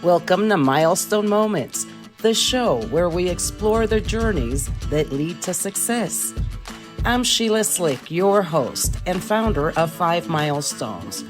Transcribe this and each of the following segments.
Welcome to Milestone Moments, the show where we explore the journeys that lead to success. I'm Sheila Slick, your host and founder of 5 Milestones.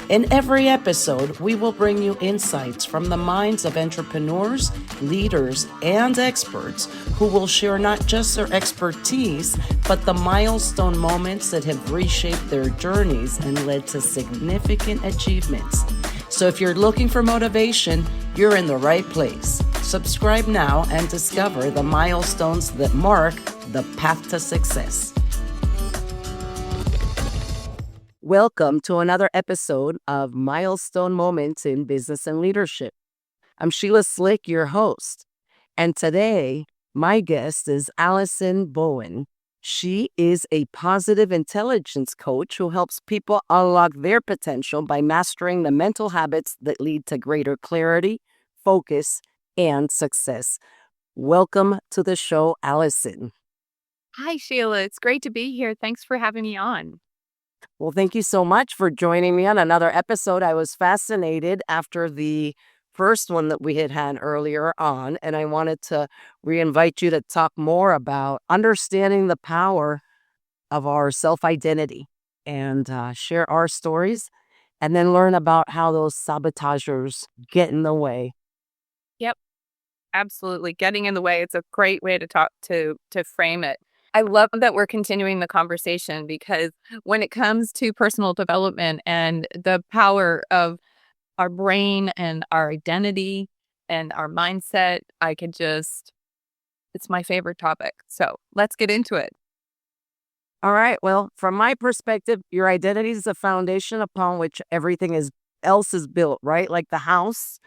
In every episode, we will bring you insights from the minds of entrepreneurs, leaders, and experts who will share not just their expertise, but the milestone moments that have reshaped their journeys and led to significant achievements. So if you're looking for motivation, you're in the right place. Subscribe now and discover the milestones that mark the path to success. Welcome to another episode of Milestone Moments in Business and Leadership. I'm Sheila Slick, your host, and today my guest is Allison Bohen. She is a positive intelligence coach who helps people unlock their potential by mastering the mental habits that lead to greater clarity, focus, and success. Welcome to the show, Allison. Hi, Sheila. It's great to be here. Thanks for having me on. Well, thank you so much for joining me on another episode. I was fascinated after the first one that we had earlier on, and I wanted to reinvite you to talk more about understanding the power of our self-identity and share our stories, and then learn about how those sabotagers get in the way. Yep, absolutely. Getting in the way. It's a great way to talk to frame it. I love that we're continuing the conversation because when it comes to personal development and the power of our brain and our identity and our mindset, it's my favorite topic. So let's get into it. All right. Well, from my perspective, your identity is the foundation upon which everything else is built, right? Like the house,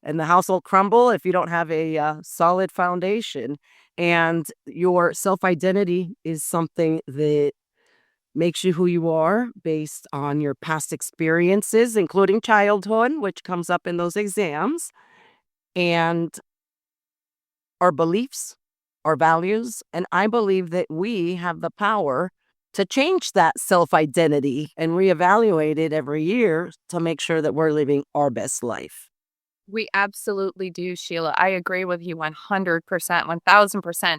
and the house will crumble if you don't have a solid foundation. And your self-identity is something that makes you who you are based on your past experiences, including childhood, which comes up in those exams, and our beliefs, our values. And I believe that we have the power to change that self-identity and reevaluate it every year to make sure that we're living our best life. We absolutely do, Sheila. I agree with you 100%, 1000%.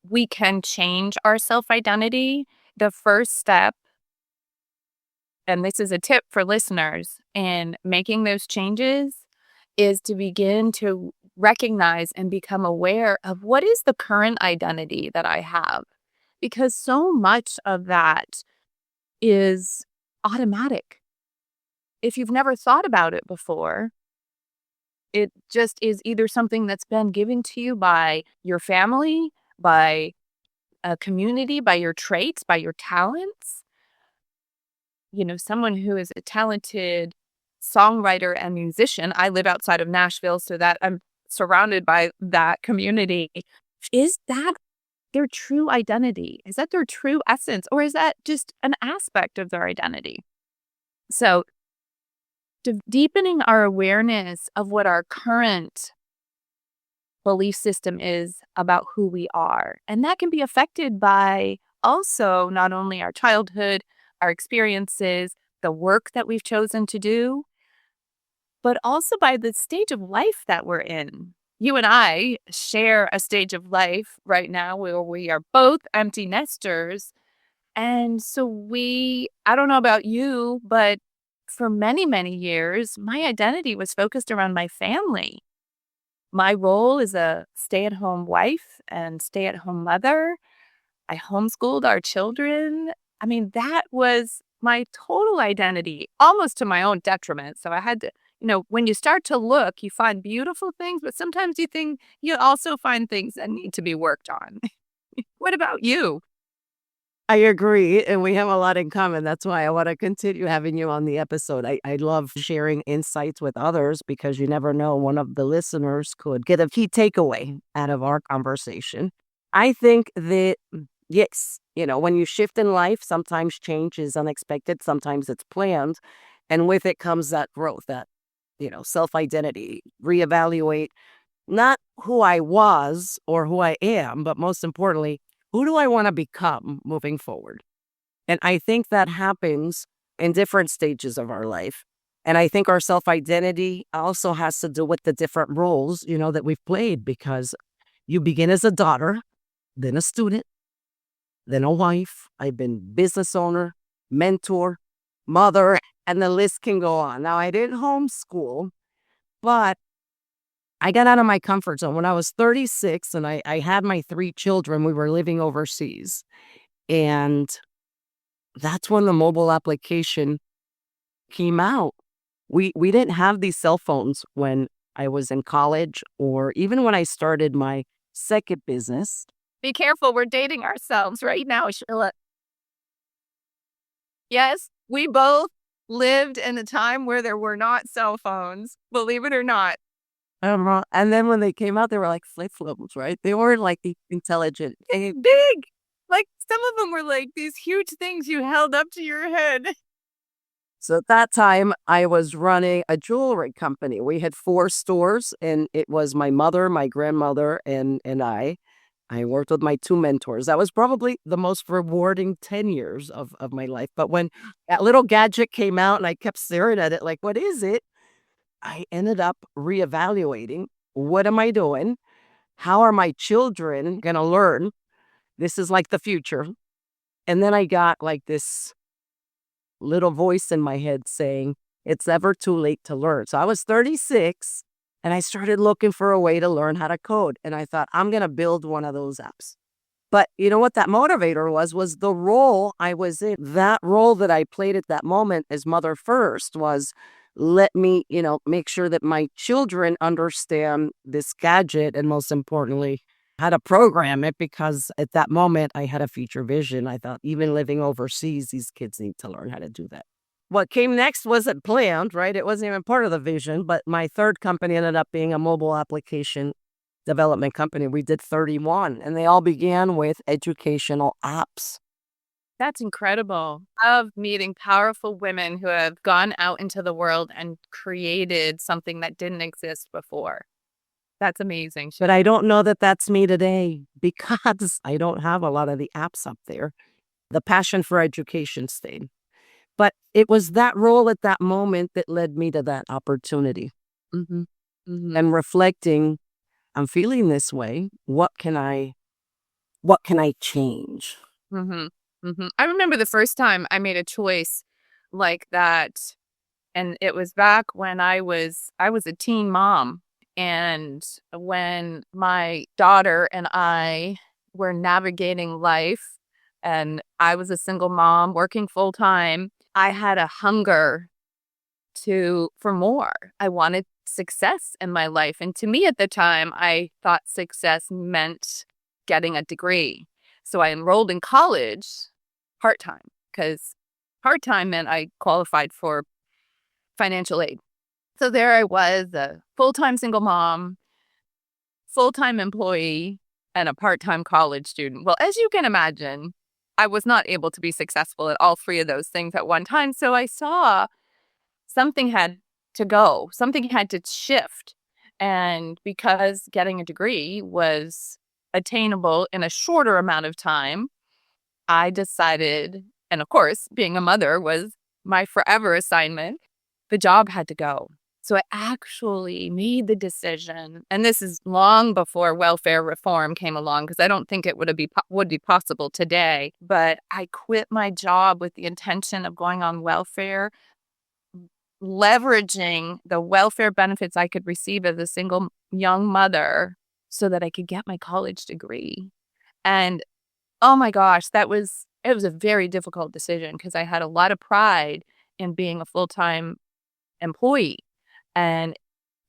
We can change our self-identity. The first step, and this is a tip for listeners in making those changes, is to begin to recognize and become aware of what is the current identity that I have. Because so much of that is automatic. If you've never thought about it before, it just is either something that's been given to you by your family, by a community, by your traits, by your talents. You know, someone who is a talented songwriter and musician. I live outside of Nashville, so that I'm surrounded by that community. Is that their true identity? Is that their true essence? Or is that just an aspect of their identity? So deepening our awareness of what our current belief system is about who we are. And that can be affected by also not only our childhood, our experiences, the work that we've chosen to do, but also by the stage of life that we're in. You and I share a stage of life right now where we are both empty nesters. And so I don't know about you, but for many, many years, my identity was focused around my family. My role as a stay-at-home wife and stay-at-home mother. I homeschooled our children. I mean, that was my total identity, almost to my own detriment. So I had to, when you start to look, you find beautiful things, but sometimes you also find things that need to be worked on. What about you? I agree, and we have a lot in common. That's why I want to continue having you on the episode. I love sharing insights with others because you never know, one of the listeners could get a key takeaway out of our conversation. I think that, yes, when you shift in life, sometimes change is unexpected, sometimes it's planned, and with it comes that growth, that, self-identity, reevaluate not who I was or who I am, but most importantly, who do I want to become moving forward? And I think that happens in different stages of our life. And I think our self-identity also has to do with the different roles, that we've played, because you begin as a daughter, then a student, then a wife. I've been business owner, mentor, mother, and the list can go on. Now, I didn't homeschool, but I got out of my comfort zone. When I was 36 and I had my 3 children, we were living overseas. And that's when the mobile application came out. We didn't have these cell phones when I was in college, or even when I started my second business. Be careful, we're dating ourselves right now, Sheila. Yes, we both lived in a time where there were not cell phones, believe it or not. And then when they came out, they were like flip phones, right? They weren't like the intelligent. Big. Like some of them were like these huge things you held up to your head. So at that time, I was running a jewelry company. We had 4 stores, and it was my mother, my grandmother, and I. I worked with my 2 mentors. That was probably the most rewarding 10 years of my life. But when that little gadget came out and I kept staring at it like, what is it? I ended up reevaluating, what am I doing? How are my children going to learn? This is like the future. And then I got like this little voice in my head saying, it's never too late to learn. So I was 36 and I started looking for a way to learn how to code. And I thought, I'm going to build one of those apps. But you know what that motivator was the role I was in. That role that I played at that moment as mother first was, let me, make sure that my children understand this gadget, and most importantly, how to program it, because at that moment I had a future vision. I thought, even living overseas, these kids need to learn how to do that. What came next wasn't planned, right? It wasn't even part of the vision, but my third company ended up being a mobile application development company. We did 31, and they all began with educational apps. That's incredible. Of meeting powerful women who have gone out into the world and created something that didn't exist before. That's amazing. But I don't know that that's me today, because I don't have a lot of the apps up there. The passion for education stayed. But it was that role at that moment that led me to that opportunity. And reflecting, I'm feeling this way. What can I change? I remember the first time I made a choice like that, and it was back when I was a teen mom, and when my daughter and I were navigating life, and I was a single mom working full time. I had a hunger for more. I wanted success in my life. And to me at the time, I thought success meant getting a degree. So I enrolled in college part-time, because part-time meant I qualified for financial aid. So there I was, a full-time single mom, full-time employee, and a part-time college student. Well, as you can imagine, I was not able to be successful at all 3 of those things at one time. So I saw something had to go, something had to shift. And because getting a degree was attainable in a shorter amount of time, I decided, and of course, being a mother was my forever assignment, the job had to go. So I actually made the decision, and this is long before welfare reform came along, because I don't think it would be possible today. But I quit my job with the intention of going on welfare, leveraging the welfare benefits I could receive as a single young mother so that I could get my college degree. And oh my gosh, it was a very difficult decision, because I had a lot of pride in being a full-time employee. And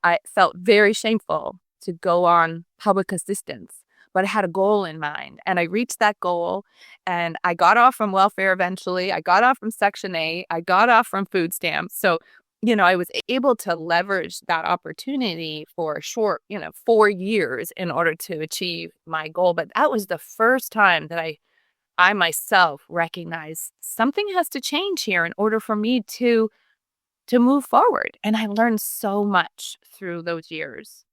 I felt very shameful to go on public assistance, but I had a goal in mind, and I reached that goal, and I got off from welfare eventually. I got off from Section 8. I got off from food stamps. So, I was able to leverage that opportunity for a short, 4 years in order to achieve my goal. But that was the first time that I myself recognized something has to change here in order for me to move forward. And I learned so much through those years.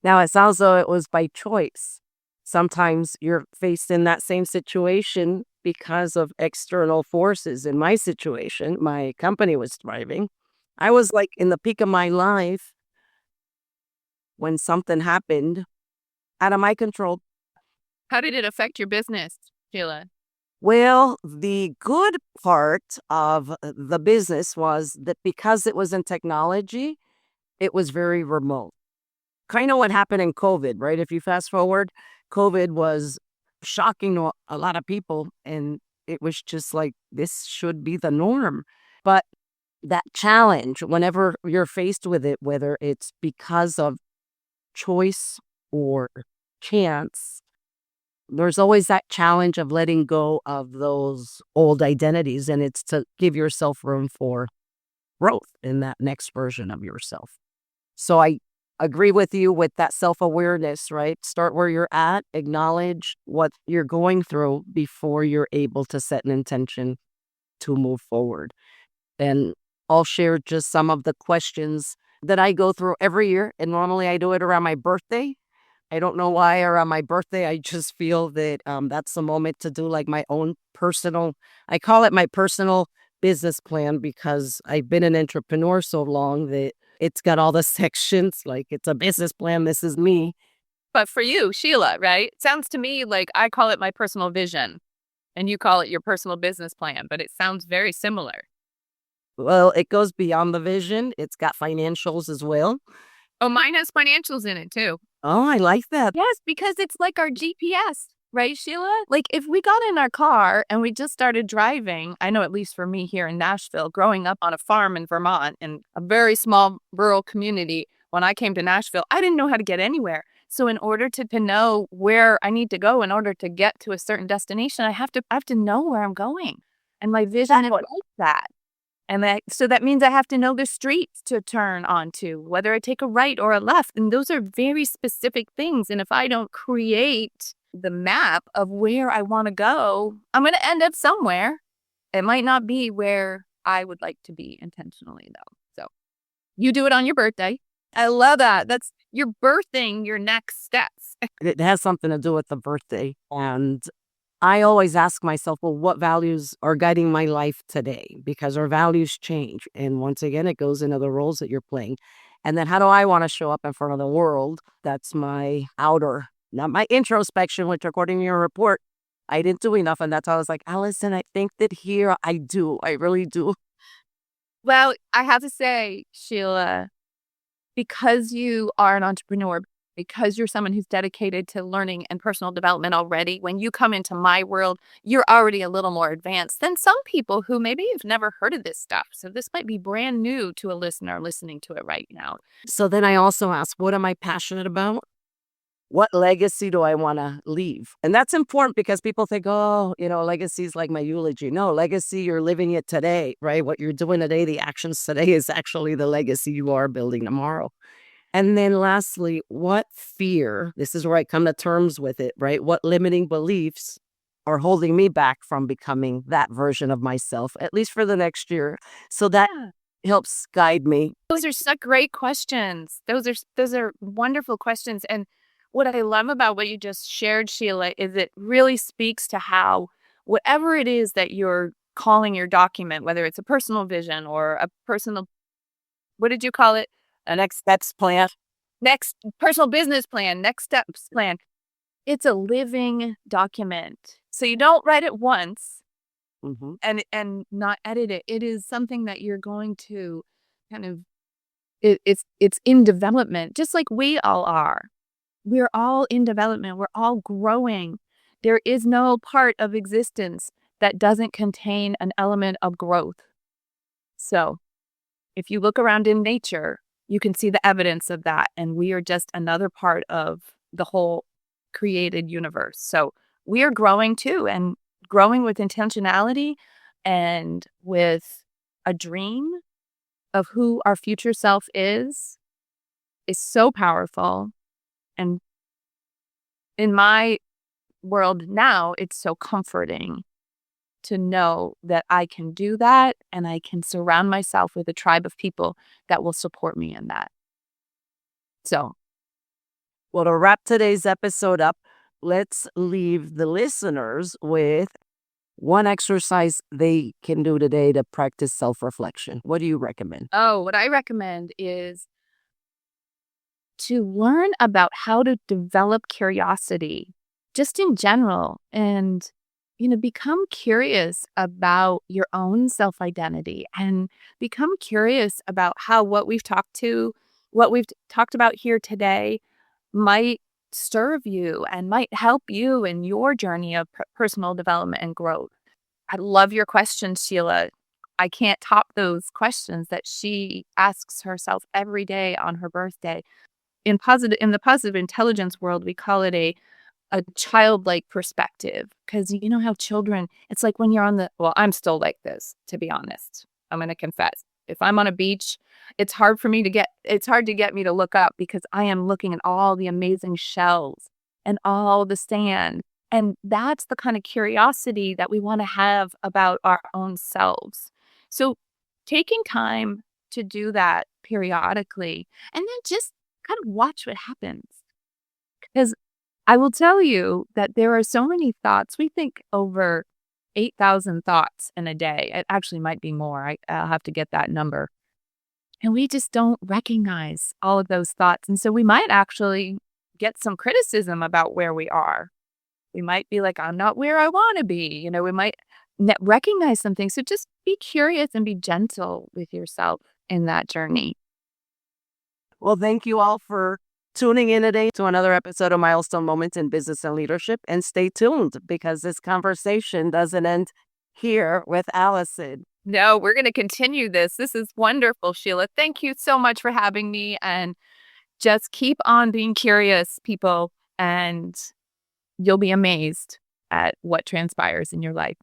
Now, it sounds though it was by choice. sometimes you're faced in that same situation because of external forces. In my situation, my company was thriving. I was like in the peak of my life when something happened out of my control. How did it affect your business, Sheila? Well, the good part of the business was that because it was in technology, it was very remote. Kind of what happened in COVID, right? If you fast forward, COVID was shocking to a lot of people, and it was just like, this should be the norm. But that challenge, whenever you're faced with it, whether it's because of choice or chance, there's always that challenge of letting go of those old identities. And it's to give yourself room for growth in that next version of yourself. So I agree with you with that self-awareness, right? Start where you're at, acknowledge what you're going through before you're able to set an intention to move forward. And I'll share just some of the questions that I go through every year. And normally I do it around my birthday. I don't know why around my birthday. I just feel that that's the moment to do like my own personal, I call it my personal business plan because I've been an entrepreneur so long that it's got all the sections. Like it's a business plan. This is me. But for you, Sheila, right? Sounds to me like I call it my personal vision and you call it your personal business plan, but it sounds very similar. Well, it goes beyond the vision. It's got financials as well. Oh, mine has financials in it too. Oh, I like that. Yes, because it's like our GPS, right, Sheila? Like if we got in our car and we just started driving, I know at least for me here in Nashville, growing up on a farm in Vermont in a very small rural community, when I came to Nashville, I didn't know how to get anywhere. So in order to know where I need to go in order to get to a certain destination, I have to know where I'm going. And my vision is like that. And so that means I have to know the streets to turn onto, whether I take a right or a left. And those are very specific things. And if I don't create the map of where I want to go, I'm going to end up somewhere. It might not be where I would like to be intentionally, though. So you do it on your birthday. I love that. You're birthing your next steps. It has something to do with the birthday. And I always ask myself, well, what values are guiding my life today? Because our values change. And once again, it goes into the roles that you're playing. And then how do I want to show up in front of the world? That's my outer, not my introspection, which according to your report, I didn't do enough. And that's how I was like, Allison, I think that here I do. I really do. Well, I have to say, Sheila, because you are an entrepreneur, because you're someone who's dedicated to learning and personal development already, when you come into my world, you're already a little more advanced than some people who maybe have never heard of this stuff. So this might be brand new to a listener listening to it right now. So then I also ask, what am I passionate about? What legacy do I want to leave? And that's important because people think, oh, legacy is like my eulogy. No, legacy, you're living it today, right? What you're doing today, the actions today is actually the legacy you are building tomorrow. And then lastly, what fear, this is where I come to terms with it, right? What limiting beliefs are holding me back from becoming that version of myself, at least for the next year. So that helps guide me. Those are such great questions. Those are wonderful questions. And what I love about what you just shared, Sheila, is it really speaks to how whatever it is that you're calling your document, whether it's a personal vision or a personal, what did you call it? A next steps plan. Next personal business plan, next steps plan. It's a living document. So you don't write it once Mhm. and not edit it. It is something that you're going to kind of it's in development, just like we all are. We're all in development. We're all growing. There is no part of existence that doesn't contain an element of growth. So if you look around in nature, you can see the evidence of that. And we are just another part of the whole created universe. So we are growing too, and growing with intentionality and with a dream of who our future self is so powerful. And in my world now, it's so comforting to know that I can do that and I can surround myself with a tribe of people that will support me in that. So, Well, to wrap today's episode up, let's leave the listeners with one exercise they can do today to practice self-reflection. What do you recommend? Oh, what I recommend is to learn about how to develop curiosity just in general and become curious about your own self-identity and become curious about how what we've talked about here today might serve you and might help you in your journey of personal development and growth. I love your questions, Sheila. I can't top those questions that she asks herself every day on her birthday. In the positive intelligence world, we call it a childlike perspective, because you know how children, it's like when you're I'm still like this, to be honest. I'm going to confess. If I'm on a beach, it's hard to get me to look up because I am looking at all the amazing shells and all the sand. And that's the kind of curiosity that we want to have about our own selves. So taking time to do that periodically and then just kind of watch what happens. Because I will tell you that there are so many thoughts. We think over 8,000 thoughts in a day. It actually might be more. I'll have to get that number. And we just don't recognize all of those thoughts. And so we might actually get some criticism about where we are. We might be like, I'm not where I want to be. We might recognize some things. So just be curious and be gentle with yourself in that journey. Well, thank you all for tuning in today to another episode of Milestone Moments in Business and Leadership. And stay tuned because this conversation doesn't end here with Allison. No, we're going to continue this. This is wonderful, Sheila. Thank you so much for having me. And just keep on being curious, people, and you'll be amazed at what transpires in your life.